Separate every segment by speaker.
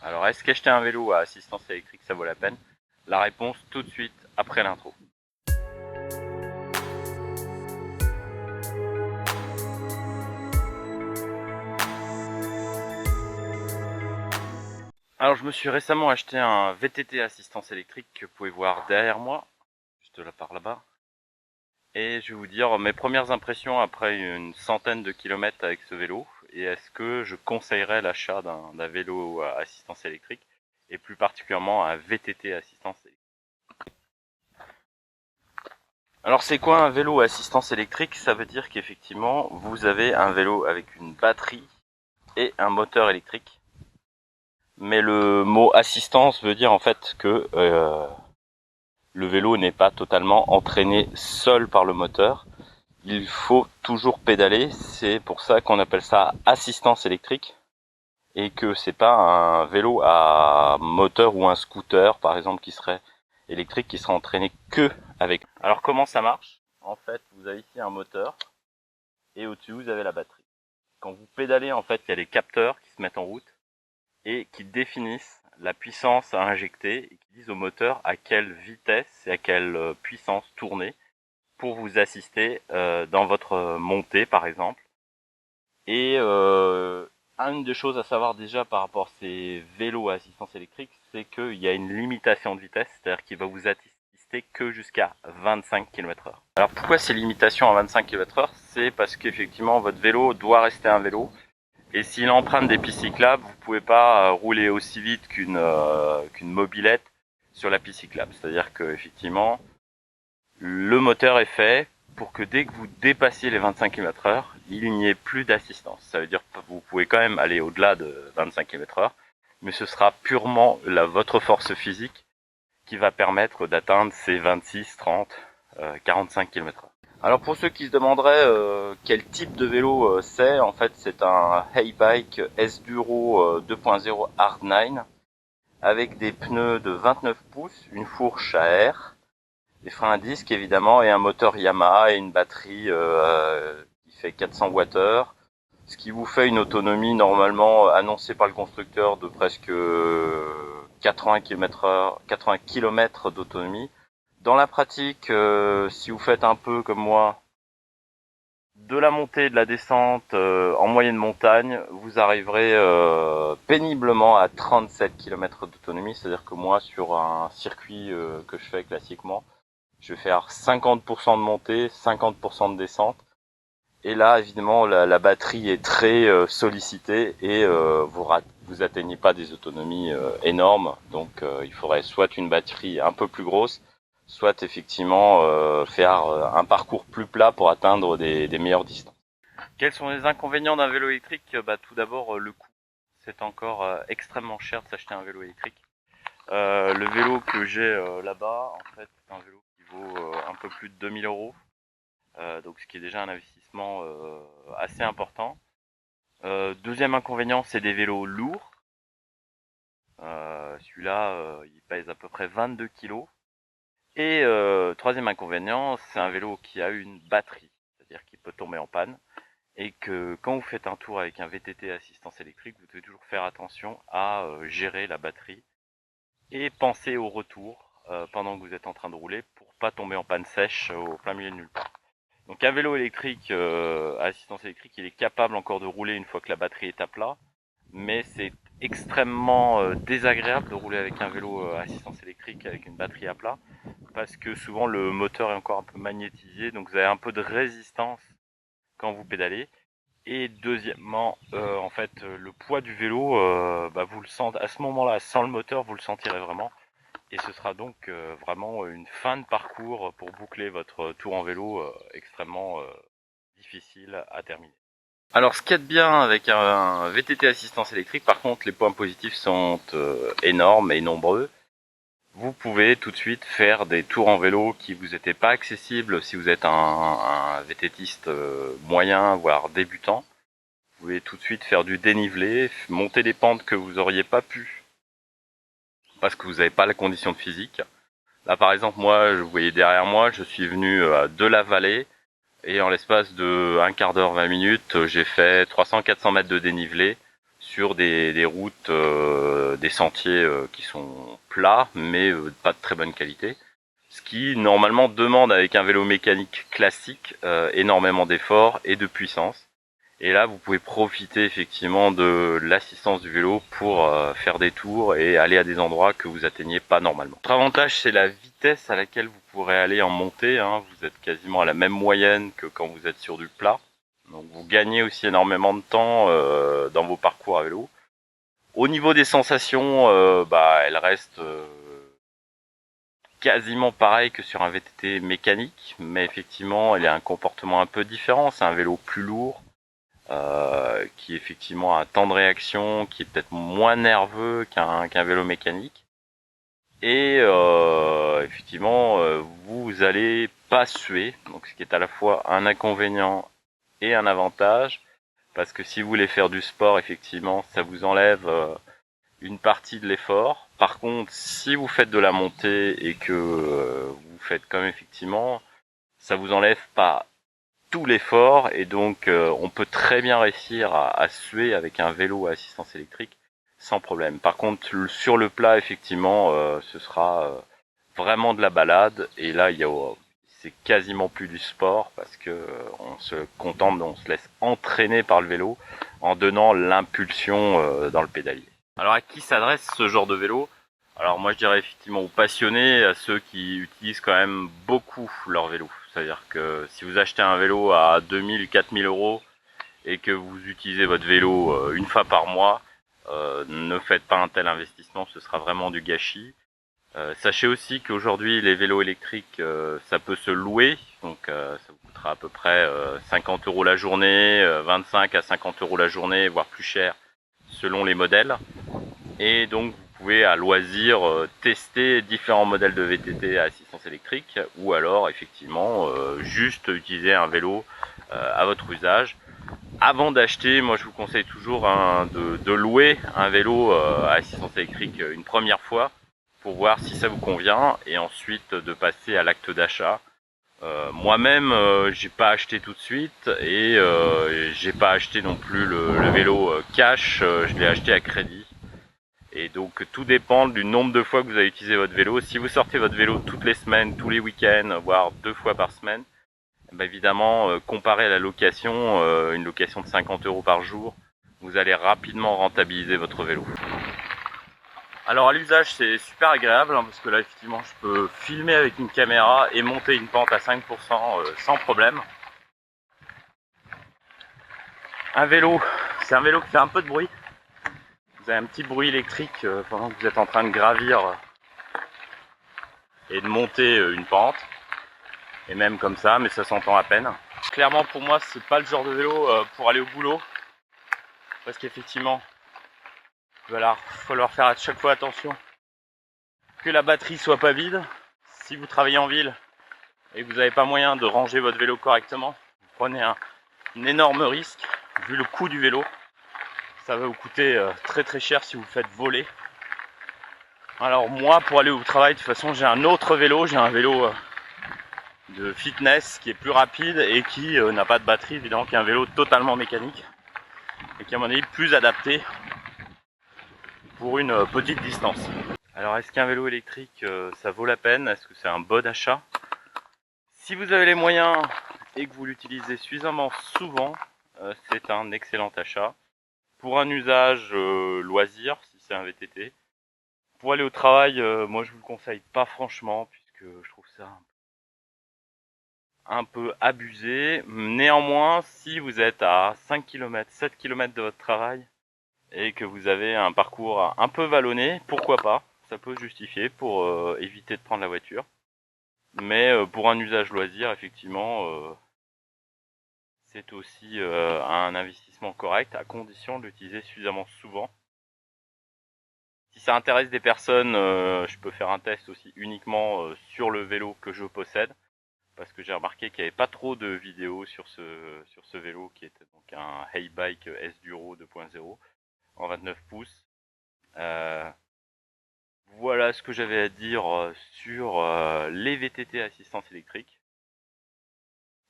Speaker 1: Alors, est-ce qu'acheter un vélo à assistance électrique, ça vaut la peine? La réponse tout de suite après l'intro. Alors, je me suis récemment acheté un VTT assistance électrique que vous pouvez voir derrière moi, juste là par là-bas. Et je vais vous dire mes premières impressions après une centaine de kilomètres avec ce vélo. Et est-ce que je conseillerais l'achat d'un vélo à assistance électrique, et plus particulièrement un VTT assistance électrique? Alors c'est quoi un vélo à assistance électrique? Ça veut dire qu'effectivement vous avez un vélo avec une batterie et un moteur électrique. Mais le mot assistance veut dire en fait que le vélo n'est pas totalement entraîné seul par le moteur. Il faut toujours pédaler, c'est pour ça qu'on appelle ça assistance électrique, et que c'est pas un vélo à moteur ou un scooter par exemple qui serait électrique, qui serait entraîné que avec. Alors comment ça marche? En fait, vous avez ici un moteur et au-dessus vous avez la batterie. Quand vous pédalez, en fait, il y a des capteurs qui se mettent en route et qui définissent la puissance à injecter et qui disent au moteur à quelle vitesse et à quelle puissance tourner pour vous assister dans votre montée par exemple. Et une des choses à savoir déjà par rapport à ces vélos à assistance électrique, c'est qu'il y a une limitation de vitesse, c'est-à-dire qu'il va vous assister que jusqu'à 25 km/h. Alors pourquoi ces limitations à 25 km/h? C'est parce qu'effectivement votre vélo doit rester un vélo, et s'il emprunte des pistes cyclables, vous pouvez pas rouler aussi vite qu'une mobilette sur la piste cyclable. C'est-à-dire que effectivement, le moteur est fait pour que dès que vous dépassiez les 25 km/h, il n'y ait plus d'assistance. Ça veut dire que vous pouvez quand même aller au-delà de 25 km/h, mais ce sera purement votre force physique qui va permettre d'atteindre ces 26, 30, 45 km/h. Alors pour ceux qui se demanderaient quel type de vélo c'est, en fait c'est un Haybike S-Duro 2.0 Hard9 avec des pneus de 29 pouces, une fourche à air, des freins à disque évidemment et un moteur Yamaha et une batterie qui fait 400 Wh, ce qui vous fait une autonomie normalement annoncée par le constructeur de presque 80 km/h, 80 km d'autonomie. Dans la pratique, si vous faites un peu comme moi, de la montée et de la descente en moyenne montagne, vous arriverez péniblement à 37 km d'autonomie. C'est-à-dire que moi, sur un circuit que je fais classiquement, je vais faire 50% de montée, 50% de descente. Et là, évidemment, la batterie est très sollicitée et vous atteignez pas des autonomies énormes. Donc, il faudrait soit une batterie un peu plus grosse, soit effectivement faire un parcours plus plat pour atteindre des meilleures distances. Quels sont les inconvénients d'un vélo électrique? Tout d'abord, le coût. C'est encore extrêmement cher de s'acheter un vélo électrique. Le vélo que j'ai là-bas, en fait, c'est un vélo qui vaut un peu plus de 2000 €. Donc ce qui est déjà un investissement assez important. Deuxième inconvénient, c'est des vélos lourds. Celui-là, il pèse à peu près 22 kilos. Et troisième inconvénient, c'est un vélo qui a une batterie, c'est-à-dire qu'il peut tomber en panne. Et que quand vous faites un tour avec un VTT assistance électrique, vous devez toujours faire attention à gérer la batterie et penser au retour pendant que vous êtes en train de rouler pour pas tomber en panne sèche au plein milieu de nulle part. Donc un vélo électrique à assistance électrique, il est capable encore de rouler une fois que la batterie est à plat, mais c'est extrêmement désagréable de rouler avec un vélo à assistance électrique avec une batterie à plat, parce que souvent le moteur est encore un peu magnétisé, donc vous avez un peu de résistance quand vous pédalez. Et deuxièmement, en fait, le poids du vélo, vous le sentez à ce moment-là, sans le moteur, vous le sentirez vraiment. Et ce sera donc vraiment une fin de parcours pour boucler votre tour en vélo extrêmement difficile à terminer. Alors ce qu'il y a de bien avec un VTT assistance électrique, par contre, les points positifs sont énormes et nombreux. Vous pouvez tout de suite faire des tours en vélo qui vous étaient pas accessibles si vous êtes un VTTiste moyen, voire débutant. Vous pouvez tout de suite faire du dénivelé, monter des pentes que vous auriez pas pu parce que vous n'avez pas la condition de physique. Là par exemple, moi, vous voyez derrière moi, je suis venu de la vallée et en l'espace de un quart d'heure, 20 minutes, j'ai fait 300-400 mètres de dénivelé sur des routes, des sentiers qui sont plats, mais pas de très bonne qualité. Ce qui normalement demande avec un vélo mécanique classique énormément d'efforts et de puissance. Et là, vous pouvez profiter effectivement de l'assistance du vélo pour faire des tours et aller à des endroits que vous atteignez pas normalement. L'autre avantage, c'est la vitesse à laquelle vous pourrez aller en montée. Vous êtes quasiment à la même moyenne que quand vous êtes sur du plat. Donc vous gagnez aussi énormément de temps dans vos parcours à vélo. Au niveau des sensations, elles restent quasiment pareil que sur un VTT mécanique, mais effectivement, il y a un comportement un peu différent. C'est un vélo plus lourd, qui effectivement a un temps de réaction qui est peut-être moins nerveux qu'un vélo mécanique. Et effectivement, vous allez pas suer, donc ce qui est à la fois un inconvénient et un avantage, parce que si vous voulez faire du sport, effectivement, ça vous enlève une partie de l'effort. Par contre, si vous faites de la montée et que vous faites comme effectivement, ça vous enlève pas tout l'effort et donc on peut très bien réussir à suer avec un vélo à assistance électrique sans problème. Par contre, sur le plat, effectivement, ce sera vraiment de la balade et là, c'est quasiment plus du sport parce que on se contente, on se laisse entraîner par le vélo en donnant l'impulsion dans le pédalier. Alors à qui s'adresse ce genre de vélo? Alors moi je dirais effectivement aux passionnés, à ceux qui utilisent quand même beaucoup leur vélo. C'est-à-dire que si vous achetez un vélo à 2000, 4000 euros et que vous utilisez votre vélo une fois par mois, ne faites pas un tel investissement, ce sera vraiment du gâchis. Sachez aussi qu'aujourd'hui les vélos électriques ça peut se louer, donc ça vous coûtera à peu près 50 euros la journée, 25 à 50 euros la journée, voire plus cher selon les modèles. Et donc vous pouvez à loisir tester différents modèles de VTT à assistance électrique ou alors effectivement juste utiliser un vélo à votre usage. Avant d'acheter, moi je vous conseille toujours de louer un vélo à assistance électrique une première fois pour voir si ça vous convient et ensuite de passer à l'acte d'achat. Moi-même, j'ai pas acheté tout de suite et j'ai pas acheté non plus le vélo cash, je l'ai acheté à crédit. Et donc tout dépend du nombre de fois que vous allez utiliser votre vélo. Si vous sortez votre vélo toutes les semaines, tous les week-ends, voire 2 fois par semaine, évidemment, comparé à la location, une location de 50 euros par jour, vous allez rapidement rentabiliser votre vélo. Alors à l'usage c'est super agréable parce que là effectivement je peux filmer avec une caméra et monter une pente à 5% sans problème. Un vélo, c'est un vélo qui fait un peu de bruit. Vous avez un petit bruit électrique pendant que vous êtes en train de gravir et de monter une pente. Et même comme ça, mais ça s'entend à peine. Clairement pour moi c'est pas le genre de vélo pour aller au boulot. Parce qu'effectivement, il va falloir faire à chaque fois attention que la batterie soit pas vide. Si vous travaillez en ville et que vous n'avez pas moyen de ranger votre vélo correctement, vous prenez un énorme risque vu le coût du vélo. Ça va vous coûter très très cher si vous le faites voler. Alors moi pour aller au travail de toute façon j'ai un autre vélo, j'ai un vélo de fitness qui est plus rapide et qui n'a pas de batterie évidemment, qui est un vélo totalement mécanique et qui à mon avis plus adapté pour une petite distance. Alors est-ce qu'un vélo électrique ça vaut la peine? Est-ce que c'est un bon achat? Si vous avez les moyens et que vous l'utilisez suffisamment souvent, c'est un excellent achat. Pour un usage loisir, si c'est un VTT. Pour aller au travail, moi je vous le conseille pas franchement, puisque je trouve ça un peu abusé. Néanmoins, si vous êtes à 5 km, 7 km de votre travail, et que vous avez un parcours un peu vallonné, pourquoi pas? Ça peut se justifier pour éviter de prendre la voiture. Mais pour un usage loisir, effectivement, c'est aussi un investissement correct, à condition de l'utiliser suffisamment souvent. Si ça intéresse des personnes, je peux faire un test aussi uniquement sur le vélo que je possède, parce que j'ai remarqué qu'il n'y avait pas trop de vidéos sur ce vélo qui était donc un Haybike S-Duro 2.0 en 29 pouces. Voilà ce que j'avais à dire sur les VTT à assistance électrique.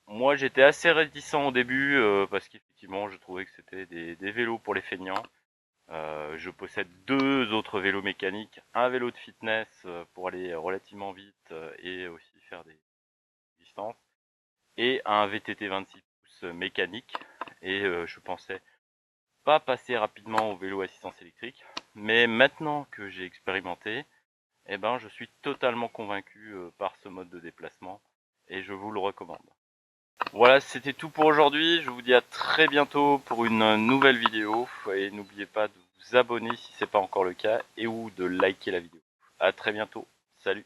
Speaker 1: Moi j'étais assez réticent au début parce qu'effectivement je trouvais que c'était des vélos pour les feignants. Je possède 2 autres vélos mécaniques, un vélo de fitness pour aller relativement vite et aussi faire des distances, et un VTT 26 pouces mécanique. Et je pensais pas passer rapidement au vélo assistance électrique, mais maintenant que j'ai expérimenté, eh ben, je suis totalement convaincu par ce mode de déplacement et je vous le recommande. Voilà, c'était tout pour aujourd'hui. Je vous dis à très bientôt pour une nouvelle vidéo et n'oubliez pas de vous abonner si c'est pas encore le cas et ou de liker la vidéo. À très bientôt. Salut.